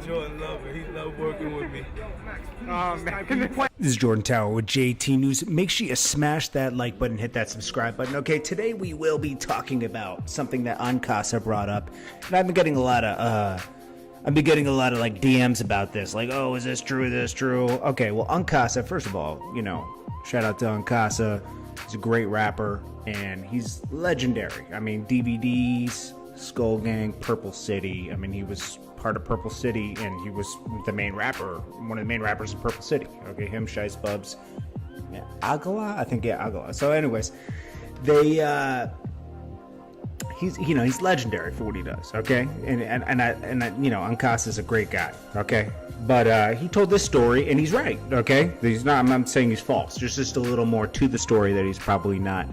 Jordan love it. He love working with me. This is Jordan Tower with JT News. Make sure you smash that like button, hit that subscribe button. Okay, today we will be talking about something that Ancasa brought up, and I've been getting a lot of like DMs about this, like, oh, is this true? Is this true? Okay, well, Ancasa, first of all, you know, shout out to Ancasa. He's a great rapper, and he's legendary. I mean, DVDs, Skull Gang, Purple City. I mean, he was part of Purple City, and he was the main rapper, one of the main rappers in Purple City. Okay, him, Shice Bubs, Agala, I think, Agala. So, anyways, he's legendary for what he does. Okay, and I you know, Ancasa is a great guy. Okay, but he told this story, and he's right. Okay, he's not. I'm not saying he's false. There's just a little more to the story that he's probably not.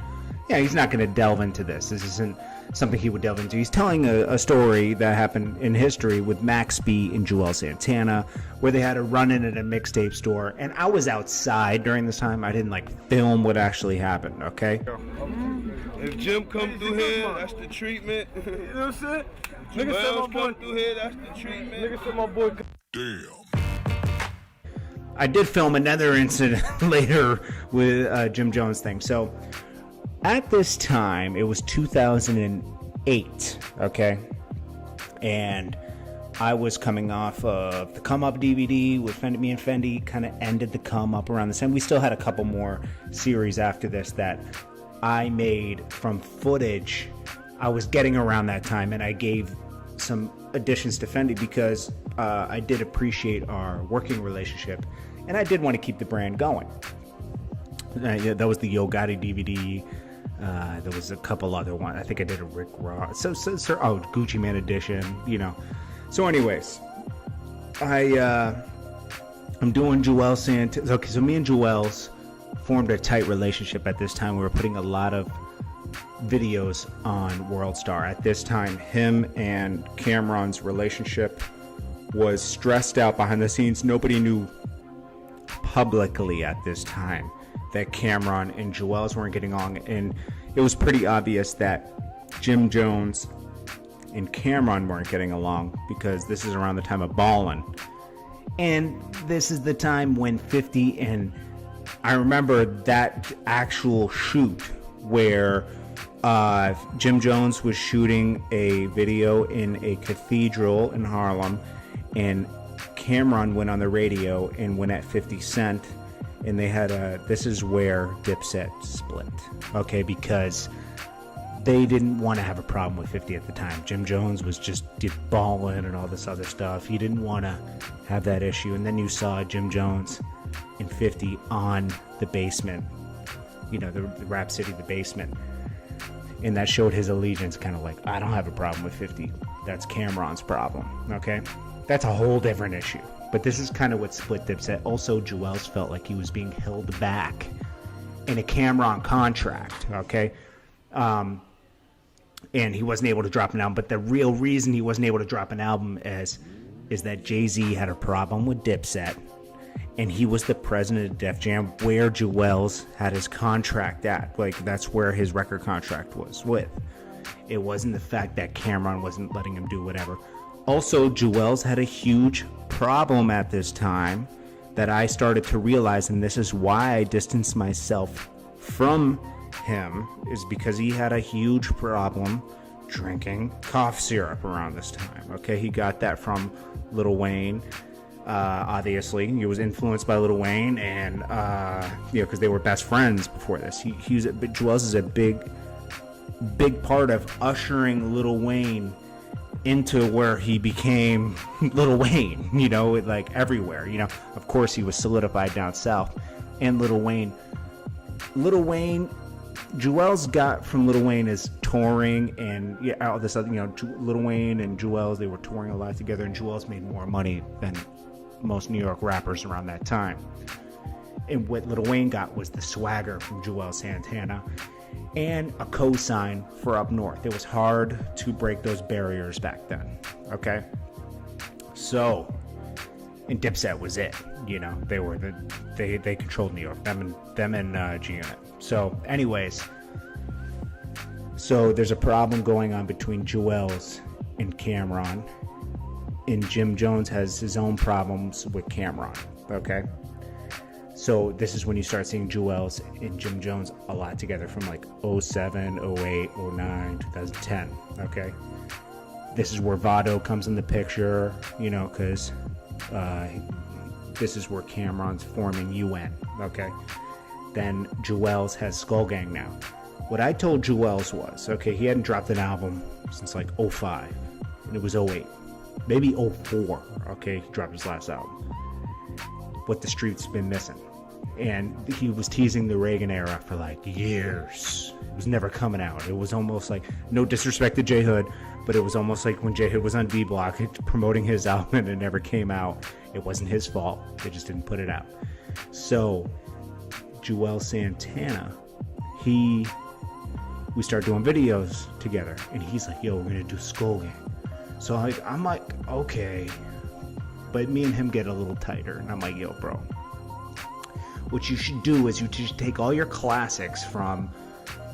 Yeah, he's not going to delve into this. This isn't something he would delve into. He's telling a story that happened in history with Max B and Juelz Santana, where they had a run-in at a mixtape store, and I was outside during this time. I didn't film what actually happened, okay? If Jim come through here, that's the treatment. You know what I'm saying? Nigga said my boy come through here, that's the treatment. Nigga said my boy. Damn. I did film another incident later with Jim Jones thing. So at this time, it was 2008, okay? And I was coming off of the Come Up DVD with Fendi. Me and Fendi kind of ended the Come Up around the same. We still had a couple more series after this that I made from footage I was getting around that time, and I gave some additions to Fendi because I did appreciate our working relationship, and I did want to keep the brand going. That was the Yo Gotti DVD. There was a couple other ones. I think I did a Rick Ross. Gucci Man edition, you know. So anyways, I'm doing Juelz Santana. Okay, so me and Juelz formed a tight relationship at this time. We were putting a lot of videos on WorldStar. At this time, him and Camron's relationship was stressed out behind the scenes. Nobody knew publicly at this time that Camron and Juelz weren't getting on, and it was pretty obvious that Jim Jones and Camron weren't getting along because this is around the time of Ballin'. And this is the time when 50 and I remember that actual shoot where Jim Jones was shooting a video in a cathedral in Harlem, and Camron went on the radio and went at 50 Cent, and they had this is where Dipset split, okay, because they didn't want to have a problem with 50 at the time. Jim Jones was just balling and all this other stuff. He didn't want to have that issue, and then you saw Jim Jones and 50 on The Basement, you know, the Rap City, The Basement, and that showed his allegiance, kind of like, I don't have a problem with 50, that's Camron's problem, okay? That's a whole different issue, but this is kind of what split Dipset. Also, Juelz felt like he was being held back in a Camron contract, okay? And he wasn't able to drop an album, but the real reason he wasn't able to drop an album is that Jay-Z had a problem with Dipset, and he was the president of Def Jam, where Juelz had his contract at. Like, that's where his record contract was with. It wasn't the fact that Camron wasn't letting him do whatever. Also, Juelz had a huge problem at this time that I started to realize, and this is why I distanced myself from him, is because he had a huge problem drinking cough syrup around this time. Okay, he got that from Lil Wayne. Obviously, he was influenced by Lil Wayne, and because they were best friends before this. Juelz is a big part of ushering Lil Wayne into where he became Lil Wayne. You know, like everywhere. You know, of course, he was solidified down south, and Lil Wayne. Juelz got from Lil Wayne is touring and all this other, you know, Lil Wayne and Juelz, they were touring a lot together, and Juelz made more money than most New York rappers around that time. And what Lil Wayne got was the swagger from Juelz Santana and a cosign for up north. It was hard to break those barriers back then, okay? So, and Dipset was it, you know, they controlled New York, them and G-Unit. So, anyways, so there's a problem going on between Juelz and Camron, and Jim Jones has his own problems with Camron, okay? So this is when you start seeing Juelz and Jim Jones a lot together from like 07, 08, 09, 2010, okay? This is where Vado comes in the picture, you know, because this is where Camron's forming UN, okay? Then Juelz has Skull Gang now. What I told Juelz was, okay, he hadn't dropped an album since like 05, and it was 08, maybe 04, okay, he dropped his last album. What the street's been missing. And he was teasing the Reagan era for like years. It was never coming out. It was almost like, no disrespect to J Hood, but it was almost like when J Hood was on B Block promoting his album and it never came out. It wasn't his fault. They just didn't put it out. So Juelz Santana, we start doing videos together, and he's like, yo, we're gonna do Skull Gang. So I'm like, okay. But me and him get a little tighter, and I'm like, yo, bro, what you should do is you just take all your classics from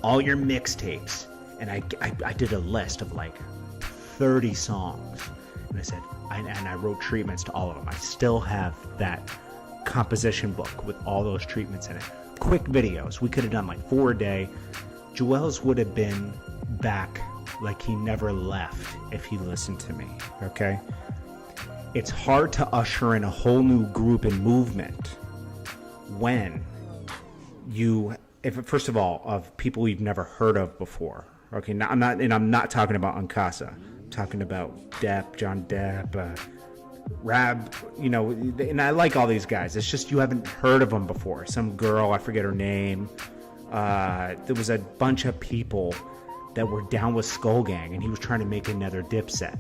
all your mixtapes, and I did a list of like 30 songs, and I said, and I wrote treatments to all of them. I still have that composition book with all those treatments in it. Quick videos. We could have done like 4 a day. Juelz would have been back like he never left if he listened to me, okay? It's hard to usher in a whole new group and movement when first of all, of people you've never heard of before, okay? Now, I'm not talking about Uncasa. I'm talking about Depp, John Depp, Rab, you know, and I like all these guys. It's just you haven't heard of them before. Some girl, I forget her name. There was a bunch of people that were down with Skull Gang, and he was trying to make another Dipset.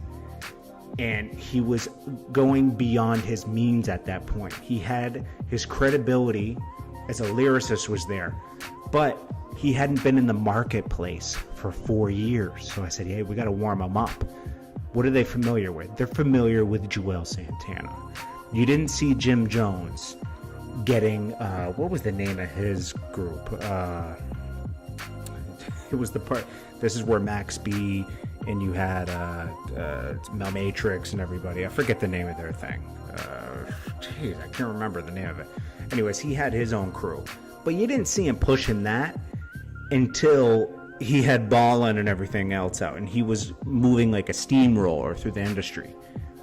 And he was going beyond his means at that point. He had his credibility as a lyricist was there, but he hadn't been in the marketplace for 4 years. So I said, hey, we got to warm him up. What are they familiar with? They're familiar with Juelz Santana. You didn't see Jim Jones getting, what was the name of his group? It was the part, this is where Max B and you had Mel Matrix and everybody. I forget the name of their thing. Jeez, I can't remember the name of it. Anyways, he had his own crew. But you didn't see him pushing that until he had Ballin' and everything else out, and he was moving like a steamroller through the industry.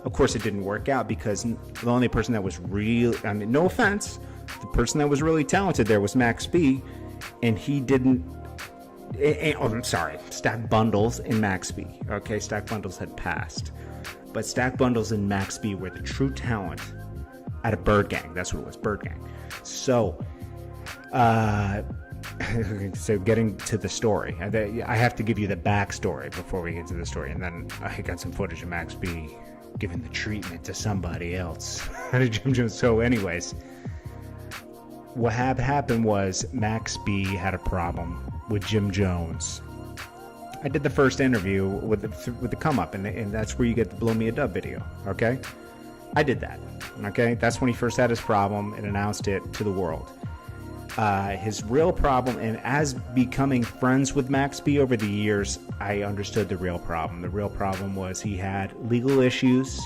Of course, it didn't work out because the only person that was real, I mean, no offense, the person that was really talented there was Max B, and he didn't, I'm sorry, Stack Bundles and Max B. Okay, Stack Bundles had passed. But Stack Bundles and Max B were the true talent out of Bird Gang. That's what it was, Bird Gang. So, so getting to the story, I have to give you the backstory before we get to the story, and then I got some footage of Max B giving the treatment to somebody else. So anyways, what happened was Max B had a problem with Jim Jones. I did the first interview with the come up, and that's where you get the Blow Me a Dub video, okay? I did that, okay? That's when he first had his problem and announced it to the world. His real problem, and as becoming friends with Max B over the years, I understood the real problem. The real problem was he had legal issues.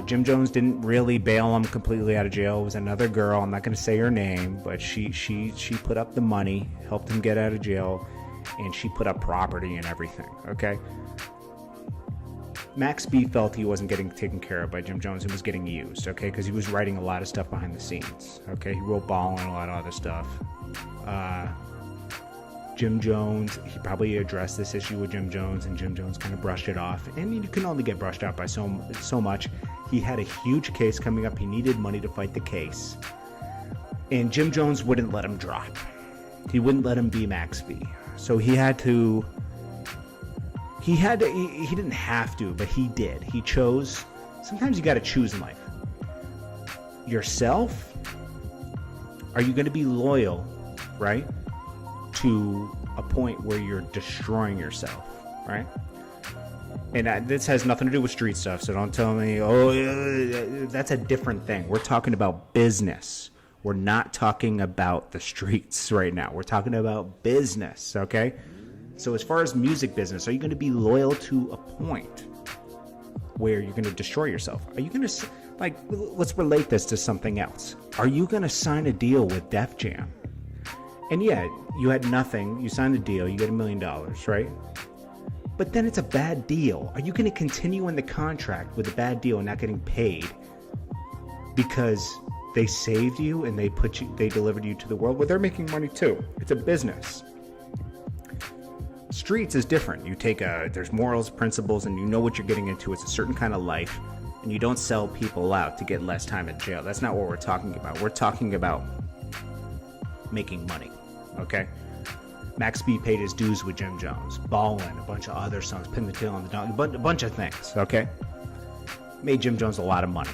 Jim Jones didn't really bail him completely out of jail. It was another girl, I'm not going to say her name, but she put up the money, helped him get out of jail, and she put up property and everything, okay? Max B felt he wasn't getting taken care of by Jim Jones and was getting used, okay? Because he was writing a lot of stuff behind the scenes, okay? He wrote Ballin' and a lot of other stuff. Jim Jones, he probably addressed this issue with Jim Jones, and Jim Jones kind of brushed it off. And you can only get brushed out by so much. He had a huge case coming up. He needed money to fight the case. And Jim Jones wouldn't let him drop. He wouldn't let him be Max B. So he didn't have to, but he did. He chose. Sometimes you got to choose in life. Yourself? Are you going to be loyal, right, to a point where you're destroying yourself, right? And this has nothing to do with street stuff, so don't tell me, oh, that's a different thing. We're talking about business. We're not talking about the streets right now. We're talking about business, okay? So as far as music business, are you going to be loyal to a point? where you're going to destroy yourself. Are you going to, like, let's relate this to something else. Are you going to sign a deal with Def Jam? And yeah, you had nothing. You signed the deal. You get $1 million, right? But then it's a bad deal. Are you going to continue in the contract with a bad deal and not getting paid because they saved you and they delivered you to the world? Well, they're making money too. It's a business. Streets is different. You take there's morals, principles, and you know what you're getting into. It's a certain kind of life, and you don't sell people out to get less time in jail. That's not what we're talking about. We're talking about making money, okay? Max B paid his dues with Jim Jones, Ballin', a bunch of other songs, Pin the Tail on the Dog, a bunch of things, okay? Made Jim Jones a lot of money.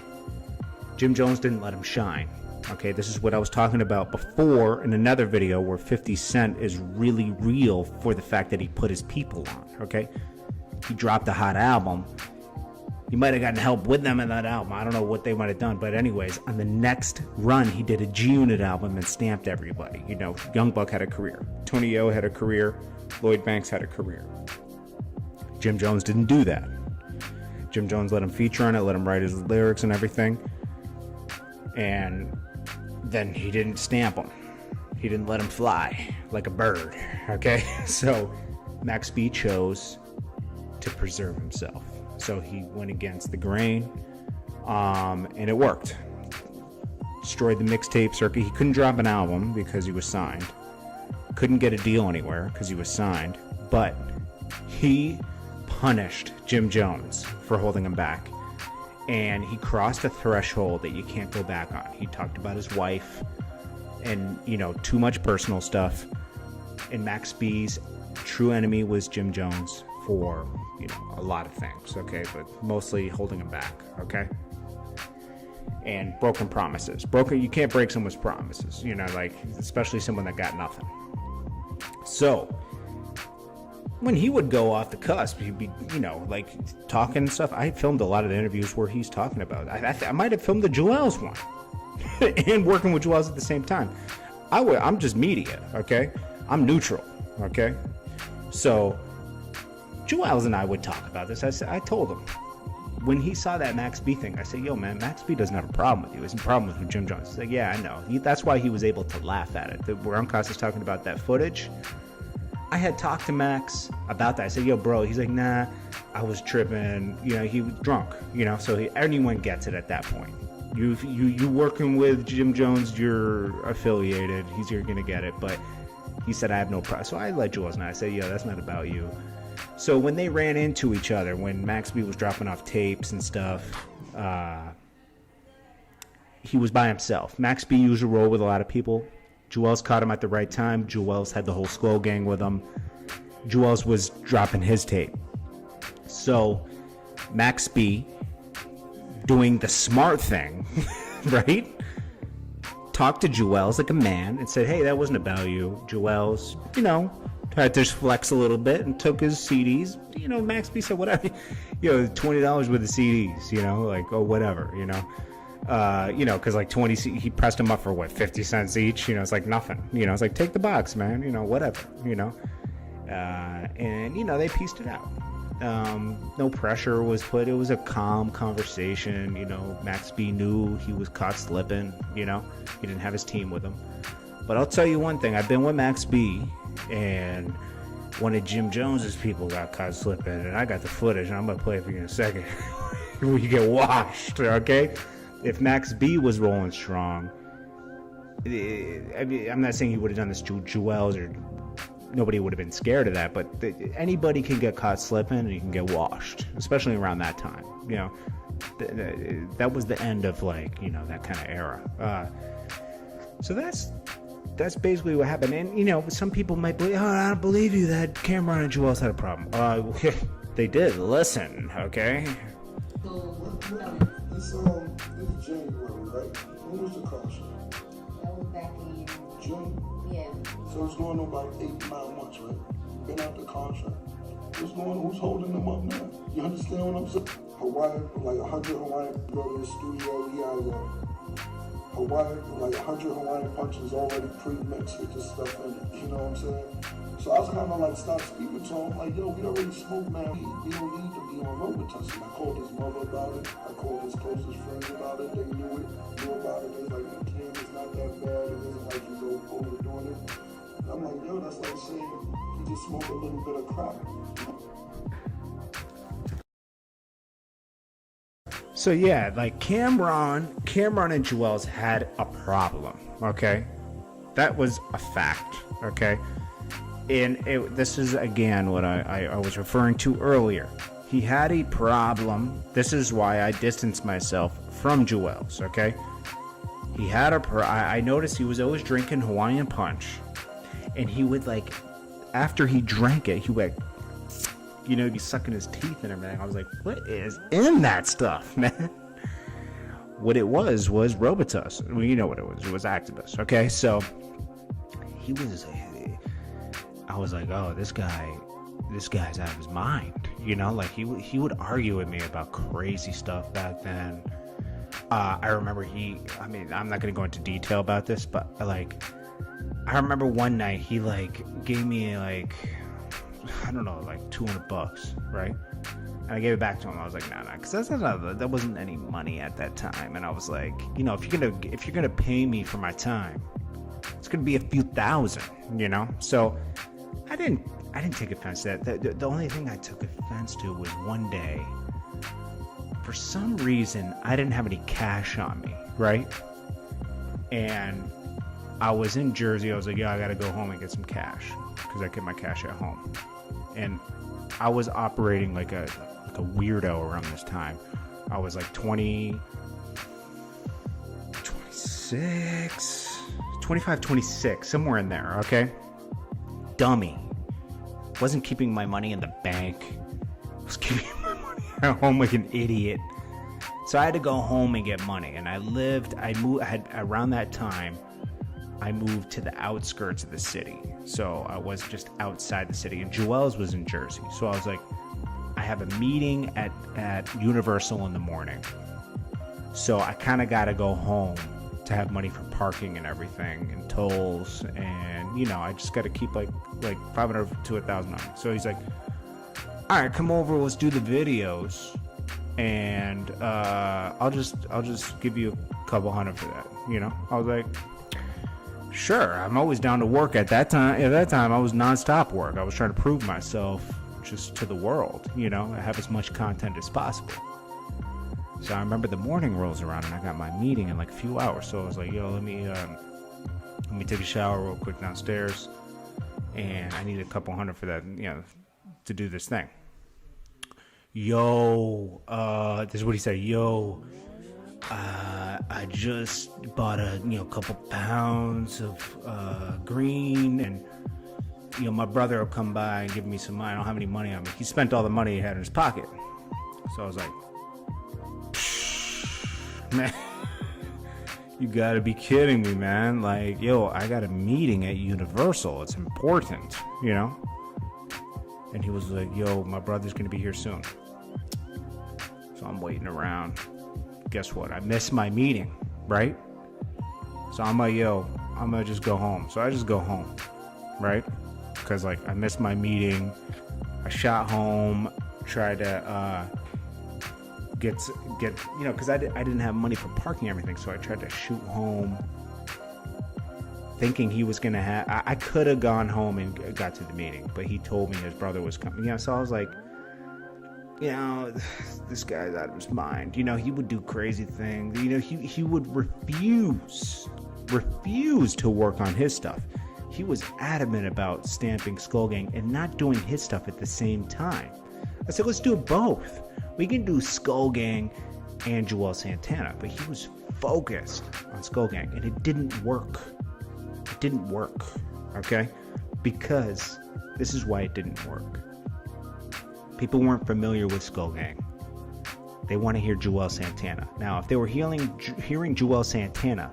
Jim Jones didn't let him shine. Okay, this is what I was talking about before in another video where 50 Cent is really real for the fact that he put his people on, okay? He dropped a hot album. He might have gotten help with them in that album. I don't know what they might have done. But anyways, on the next run, he did a G-Unit album and stamped everybody. You know, Young Buck had a career. Tony O had a career. Lloyd Banks had a career. Jim Jones didn't do that. Jim Jones let him feature on it, let him write his lyrics and everything. And then he didn't stamp him. He didn't let him fly like a bird, okay? So Max B chose to preserve himself. So he went against the grain, and it worked. Destroyed the mixtape circuit. He couldn't drop an album because he was signed. Couldn't get a deal anywhere because he was signed. But he punished Jim Jones for holding him back. And he crossed a threshold that you can't go back on. He talked about his wife and, you know, too much personal stuff. And Max B's true enemy was Jim Jones for, you know, a lot of things, okay? But mostly holding him back, okay? And broken promises. You can't break someone's promises, you know, like, especially someone that got nothing. So when he would go off the cusp, he'd be, you know, like talking and stuff. I filmed a lot of the interviews where he's talking about it. I might have filmed the Juelz one and working with Juelz at the same time. I'm just media, okay? I'm neutral, okay? So Juelz and I would talk about this. I told him when he saw that Max B thing, I said, yo, man, Max B doesn't have a problem with you. It's a problem with Jim Jones. He's like, yeah, I know. That's why he was able to laugh at it. Where Uncas is talking about that footage, I had talked to Max about that. I said, yo, bro. He's like, nah, I was tripping. You know, he was drunk. You know, so anyone gets it at that point. You working with Jim Jones, you're affiliated. You're going to get it. But he said, I have no problem. So I let Juelz know. I said, yo, that's not about you. So when they ran into each other, when Max B was dropping off tapes and stuff, he was by himself. Max B used to roll with a lot of people. Juelz caught him at the right time. Juelz had the whole Skull Gang with him. Juelz was dropping his tape. So Max B, doing the smart thing, right? Talked to Juelz like a man and said, hey, that wasn't about you. Juelz, you know, had to flex a little bit and took his CDs. You know, Max B said, whatever, you know, $20 with the CDs, you know, like, oh, whatever, you know. You know, because like 20, he pressed them up for what, 50 cents each, you know, it's like nothing, you know, it's like, take the box, man, you know, whatever, you know, and, you know, they pieced it out. No pressure was put. It was a calm conversation, you know. Max B knew he was caught slipping, you know, he didn't have his team with him. But I'll tell you one thing, I've been with Max B, and one of Jim Jones's people got caught slipping, and I got the footage, and I'm going to play it for you in a second, where you get washed, okay? If Max B was rolling strong, I mean, I'm not saying he would have done this to Juelz, or nobody would have been scared of that, but anybody can get caught slipping and you can get washed, especially around that time. You know, that was the end of, like, you know, that kind of era. So that's basically what happened. And, you know, some people might believe, oh, I don't believe you that Camron and Juelz had a problem. They did. Listen, okay? This January, right? When was the crash? That was back in June? Yeah. So it's going on about 8-9 months, right? Been out the contract. Who's holding them up now? You understand what I'm saying? Hawaii, like 100 Hawaiian go to the studio, he has Hawaii, like 100 Hawaiian punches already pre-mixed with this stuff in it. You know what I'm saying? So I was kind of like, stop speaking to him. Like, yo, we already smoked, man. We don't need to be on Robitussin. I called his mother about it. I called his closest friends about it. They knew about it. They was like, Kim, it's not that bad. It isn't like he's overdoing it. And I'm like, yo, that's like saying you just smoke a little bit of crack. So yeah, like Camron and Juelz had a problem, okay? That was a fact, okay? And this is, again, what I was referring to earlier. He had a problem. This is why I distanced myself from Juelz, okay? He had I noticed he was always drinking Hawaiian Punch. And he would, like, after he drank it, he would, you know, be sucking his teeth and everything. I was like, what is in that stuff, man? What it was Robitussin. Well, you know what it was. It was Activist, okay? So he was, I was like, oh, this guy's out of his mind. You know, like he would argue with me about crazy stuff back then. I remember I'm not going to go into detail about this, but like, I remember one night he like gave me like, I don't know, like $200, right? And I gave it back to him. I was like, nah, because that wasn't any money at that time. And I was like, you know, if you're gonna pay me for my time, it's gonna be a few thousand, you know. So I didn't take offense to that. The only thing I took offense to was one day, for some reason, I didn't have any cash on me, right? And I was in Jersey. I was like, yeah, I gotta go home and get some cash because I kept my cash at home. And I was operating like a weirdo around this time. I was like 25, 26, somewhere in there, okay? Dummy. Wasn't keeping my money in the bank. Was keeping my money at home like an idiot. So I had to go home and get money. And around that time, I moved to the outskirts of the city. So I was just outside the city. And Juelz was in Jersey. So I was like, I have a meeting at Universal in the morning. So I kind of got to go home to have money for parking and everything and tolls. And, you know, I just got to keep like 500 to 1,000 on me. So he's like, all right, come over. Let's do the videos. And I'll just give you a couple hundred for that. You know, I was like, sure, I'm always down to work at that time. At that time, I was nonstop work. I was trying to prove myself just to the world, you know, I have as much content as possible. So I remember the morning rolls around and I got my meeting in like a few hours. So I was like, yo, let me take a shower real quick downstairs. And I need a couple hundred for that, you know, to do this thing. Yo, this is what he said. Yo, I just bought a couple pounds of green, and my brother will come by and give me some money. I don't have any money on me. He spent all the money he had in his pocket. So I was like, man, you gotta be kidding me, man. Like, yo, I got a meeting at Universal. It's important, you know? And he was like, yo, my brother's gonna be here soon. So I'm waiting around. Guess what? I missed my meeting, right? So I'm like, yo, I'm gonna just go home. So I just go home, right? Because like I missed my meeting. I shot home, tried to get because I didn't have money for parking and everything. So I tried to shoot home, thinking he was gonna have. I could have gone home and got to the meeting, but he told me his brother was coming. So I was like, this guy's out of his mind. He would do crazy things. He would refuse to work on his stuff. He was adamant about stamping Skull Gang and not doing his stuff at the same time. I said, let's do both. We can do Skull Gang and Juelz Santana, but he was focused on Skull Gang, and it didn't work. It didn't work, okay? Because this is why it didn't work. People weren't familiar with Skull Gang. They want to hear Juelz Santana. Now, if they were hearing Juelz Santana,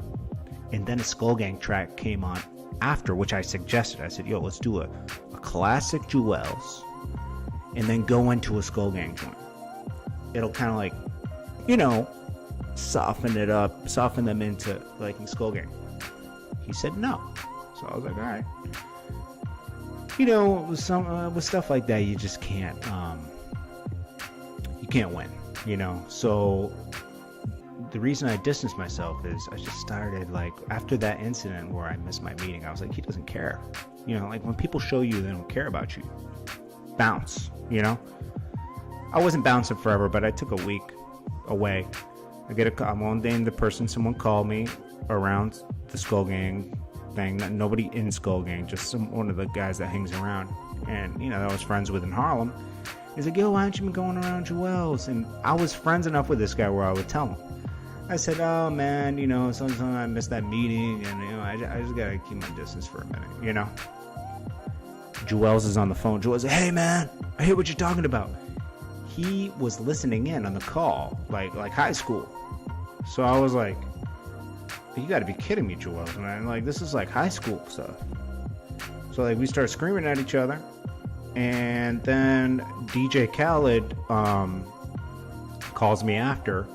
and then a Skull Gang track came on after, which I suggested, I said, yo, let's do a classic Juelz, and then go into a Skull Gang joint. It'll kind of like, soften it up, soften them into liking Skull Gang. He said no. So I was like, all right. you know, with stuff like that, you just can't win, you know. So the reason I distanced myself is I just started, like, after that incident where I missed my meeting, I was like, he doesn't care. You know, like, when people show you they don't care about you, bounce, you know. I wasn't bouncing forever, but I took a week away. I won't name the person. Someone called me around the Skull Gang thing. Nobody in Skull Gang, just one of the guys that hangs around, and, you know, that I was friends with in Harlem. He's like, yo, why haven't you been going around Juelz? And I was friends enough with this guy where I would tell him. I said, oh, man, you know, sometimes I missed that meeting, and, you know, I just got to keep my distance for a minute, you know. Juelz is on the phone. Juelz is like, hey, man, I hear what you're talking about. He was listening in on the call, like high school. So I was like, you got to be kidding me, Juelz, man. Like, this is like high school stuff. So, like, we started screaming at each other. And then DJ Khaled calls me after.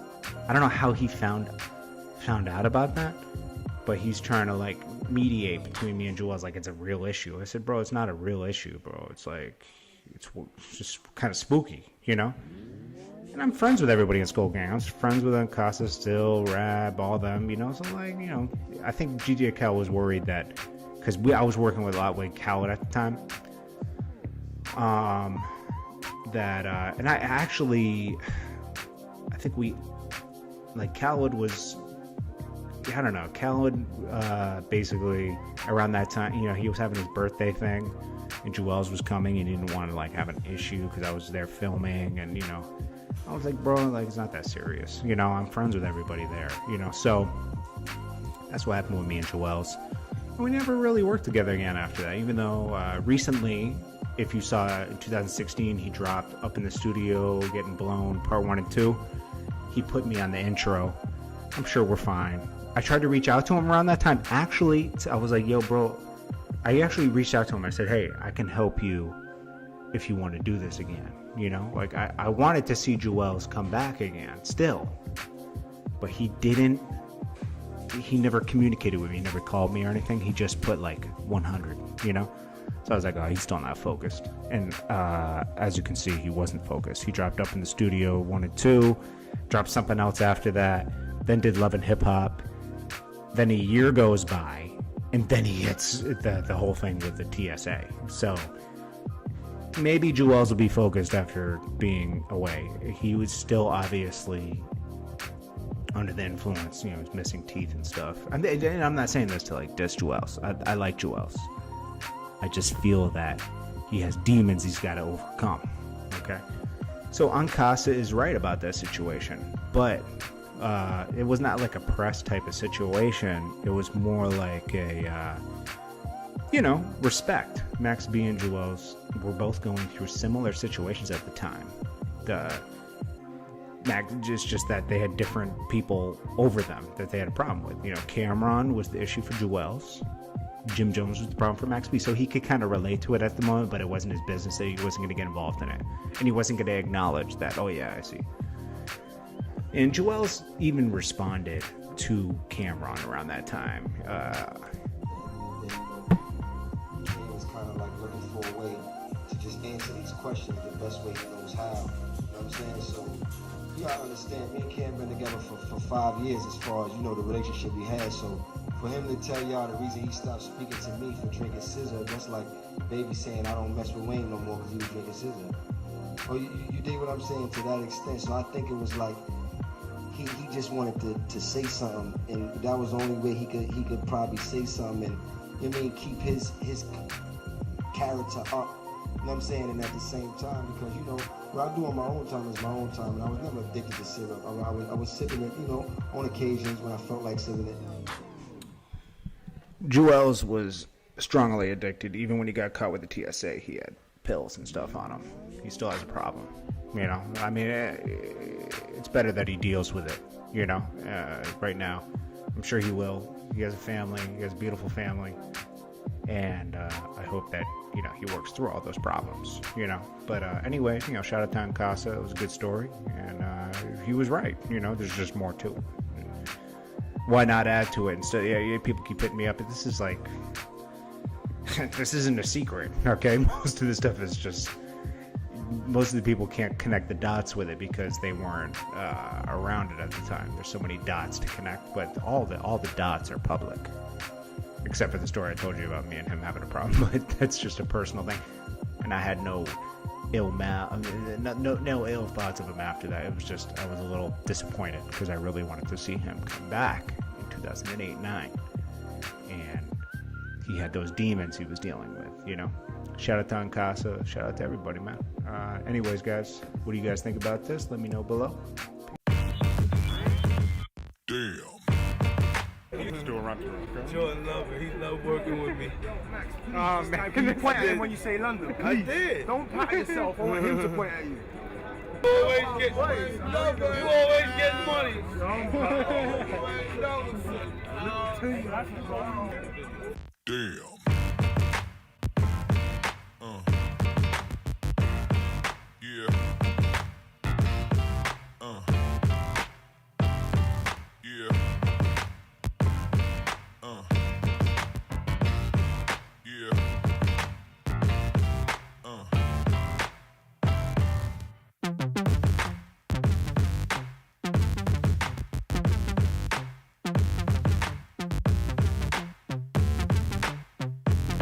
I don't know how he found out about that, but he's trying to, like, mediate between me and Juelz, like it's a real issue. I said, bro, it's not a real issue, bro. It's like, it's just kind of spooky, you know? And I'm friends with everybody in Skull Gang. I'm friends with Casa, Still, Rab, all them, you know? So, like, you know, I think DJ Khaled was worried that, because I was working with a lot with Khaled at the time, and I think Khaled was, I don't know, Khaled basically around that time, you know, he was having his birthday thing, and Juelz was coming. He didn't want to, like, have an issue because I was there filming, and, you know, I was like, bro, like, it's not that serious, you know, I'm friends with everybody there, you know. So that's what happened with me and Juelz. And we never really worked together again after that, even though recently, if you saw in 2016, he dropped Up in the Studio, Getting Blown, Part 1 and 2. He put me on the intro. I'm sure we're fine. I tried to reach out to him around that time. Actually, I was like, yo, bro, I actually reached out to him. I said, hey, I can help you if you want to do this again. You know, like, I wanted to see Juelz come back again still, but he didn't. He never communicated with me. He never called me or anything. He just put, like, 100, you know? So I was like, oh, he's still not focused. And as you can see, he wasn't focused. He dropped Up in the Studio 1 and 2, dropped something else after that, then did Love and Hip Hop. Then a year goes by, and then he hits the whole thing with the TSA. So maybe Juelz will be focused after being away. He was still obviously under the influence, you know, he's missing teeth and stuff. And I'm not saying this to, like, diss Juelz. I like Juelz. I just feel that he has demons he's got to overcome. Okay? So Ankasa is right about that situation. But it was not like a press type of situation. It was more like a, you know, respect. Max B and Juelz were both going through similar situations at the time. It's just that they had different people over them that they had a problem with. You know, Camron was the issue for Juelz. Jim Jones was the problem for Max B. So he could kind of relate to it at the moment, but it wasn't his business. So he wasn't going to get involved in it. And he wasn't going to acknowledge that, oh yeah, I see. And Juelz even responded to Camron around that time. He was kind of like looking for a way to just answer these questions the best way he knows how. You know what I'm saying? So you gotta understand, me and Cam been together for 5 years as far as, you know, the relationship we had. So for him to tell y'all the reason he stopped speaking to me for drinking scissor, that's like Baby saying I don't mess with Wayne no more because he was drinking scissor. Or you dig what I'm saying to that extent? So I think it was like he just wanted to say something, and that was the only way he could probably say something, and, you know what I mean, keep his character up. You know what I'm saying? And at the same time, because, you know, what I do on my own time is my own time, and I was never addicted to syrup. I was sipping it, you know, on occasions when I felt like sipping it. Juelz was strongly addicted. Even when he got caught with the TSA, he had pills and stuff on him. He still has a problem. You know, I mean, it's better that he deals with it, you know, right now. I'm sure he will. He has a family. He has a beautiful family. And I hope that, you know, he works through all those problems, you know. But anyway, you know, shout out to Ankasa. It was a good story. And he was right. You know, there's just more to it. Why not add to it? Instead, yeah, people keep hitting me up. This is like, this isn't a secret, okay? Most of the stuff is just, most of the people can't connect the dots with it because they weren't around it at the time. There's so many dots to connect, but all the dots are public, except for the story I told you about me and him having a problem. But that's just a personal thing, and I had no ill thoughts of him after that. It was just, I was a little disappointed because I really wanted to see him come back in 2008-9, and he had those demons he was dealing with, you know. Shout out to Ancasa, shout out to everybody, man. Anyways, guys, what do you guys think about this? Let me know below. Damn. Let's do a run through, okay? Jordan love it. He love working with me. Man, can you point at him when you say London? Please. I did. Don't point at yourself. I want him to point at you. You always get money. Damn. Yeah. Yeah. Yeah.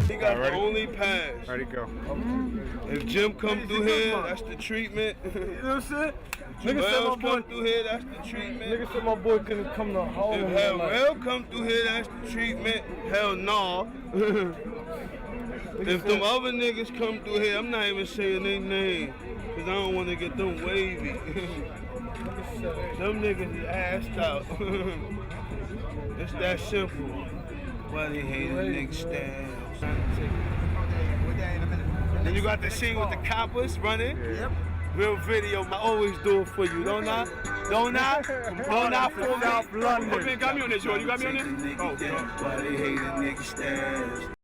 He got the only pass. Ready, go. If Jim come through here, that's the treatment. You know what I'm saying? Juelz come through here, that's the treatment. Nigga said my boy couldn't come to home. If Hell Well come through here, that's the treatment. Hell no. If them other niggas come through here, I'm not even saying their name, because I don't want to get them wavy. Them niggas is assed out. It's that simple. Why they hate a nigga stand. Then you got the scene with the coppers running. Yep. Real video, I always do it for you, don't I? Don't I? Don't I for South London. You got me on this, Jordan. You got me on this? Oh, yeah. Why they hate a nigga stands.